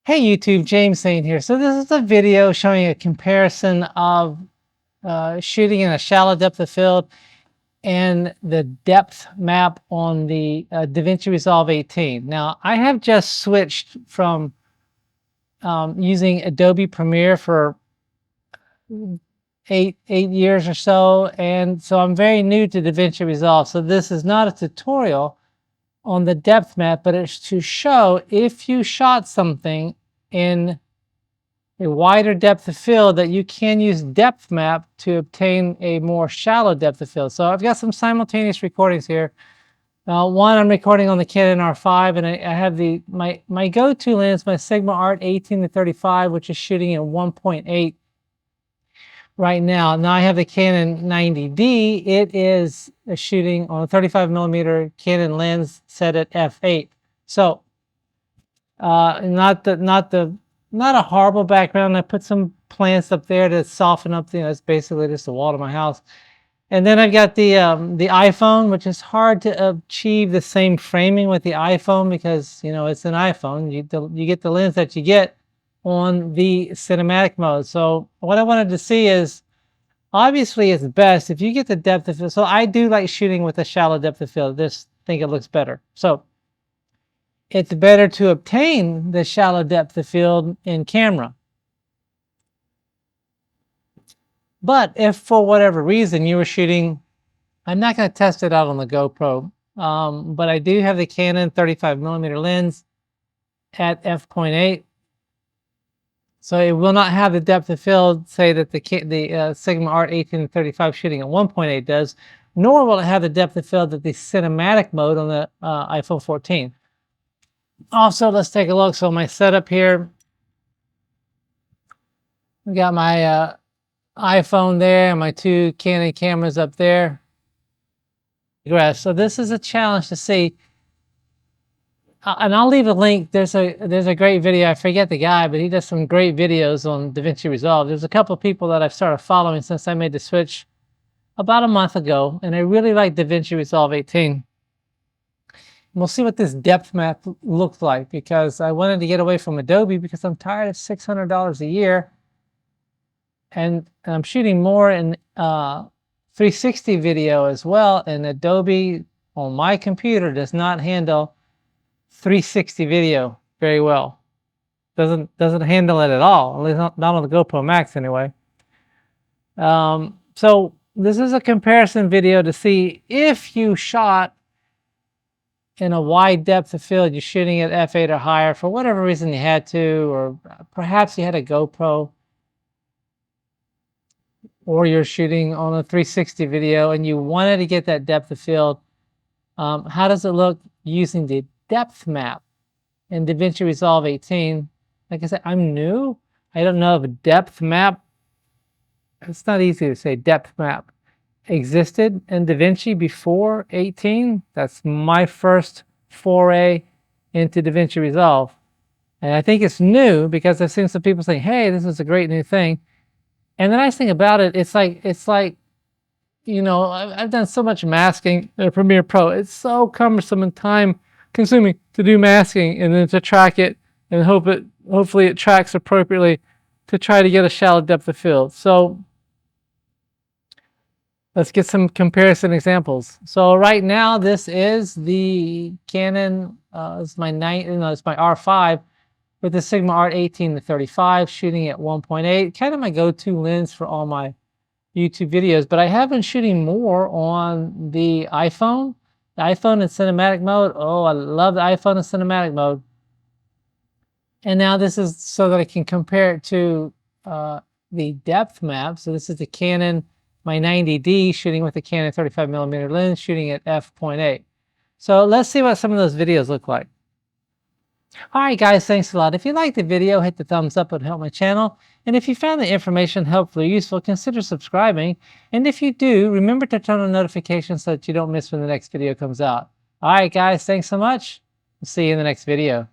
Hey YouTube, James Saint here. So this is a video showing a comparison of shooting in a shallow depth of field and the depth map on the Davinci Resolve 18. Now I have just switched from using Adobe Premiere for eight years or so, and so I'm very new to Davinci Resolve. So this is not a tutorial on the depth map, but it's to show if you shot something in a wider depth of field that you can use depth map to obtain a more shallow depth of field. So I've got some simultaneous recordings here. One I'm recording on the Canon R5, and I have my go-to lens, my Sigma Art 18-35, which is shooting at 1.8 right now. Now I have the Canon 90D. It is shooting on a 35mm Canon lens set at f8. So not a horrible background. I put some plants up there to soften up. It's basically just the wall of my house. And then I've got the iPhone, which is hard to achieve the same framing with the iPhone because it's an iPhone. You get the lens that you get on the cinematic mode. So what I wanted to see is, obviously it's best if you get the depth of field. So I do like shooting with a shallow depth of field. Just think it looks better. So it's better to obtain the shallow depth of field in camera. But if for whatever reason you were shooting, I'm not going to test it out on the GoPro, but I do have the Canon 35mm lens at f.8. So it will not have the depth of field, say that the Sigma Art 18-35 shooting at 1.8 does, nor will it have the depth of field that the cinematic mode on the iPhone 14. Also, let's take a look. So my setup here, we got my iPhone there, and my two Canon cameras up there. So this is a challenge to see, and I'll leave a link. There's a great video. I forget the guy, but he does some great videos on Davinci Resolve. There's a couple of people that I've started following since I made the switch about a month ago, and I really like Davinci Resolve 18. We'll see what this depth map looks like, because I wanted to get away from Adobe because I'm tired of $600 a year, and I'm shooting more in 360 video as well, and Adobe on my computer does not handle 360 video very well. Doesn't handle it at all, at least not on the GoPro Max anyway. So this is a comparison video to see if you shot in a wide depth of field, you're shooting at f8 or higher for whatever reason you had to, or perhaps you had a GoPro, or you're shooting on a 360 video and you wanted to get that depth of field. How does it look using the depth map in Davinci Resolve 18? Like I said, I'm new. I don't know if a depth map, it's not easy to say depth map, existed in Davinci before 18. That's my first foray into Davinci Resolve, and I think it's new because I've seen some people saying, hey, this is a great new thing. And the nice thing about it, it's like I've done so much masking in Premiere Pro. It's so cumbersome and time consuming to do masking and then to track it and hopefully it tracks appropriately to try to get a shallow depth of field. So let's get some comparison examples. So right now, this is the Canon, it's my R5 with the Sigma Art 18-35, shooting at 1.8, kind of my go-to lens for all my YouTube videos. But I have been shooting more on the iPhone in cinematic mode. Oh, I love the iPhone in cinematic mode. And now this is so that I can compare it to the depth map. So this is the Canon, my 90D, shooting with the Canon 35mm lens, shooting at f.8. So let's see what some of those videos look like. Alright guys, thanks a lot. If you liked the video, hit the thumbs up. It would help my channel. And if you found the information helpful or useful, consider subscribing. And if you do, remember to turn on notifications so that you don't miss when the next video comes out. Alright guys, thanks so much. We'll see you in the next video.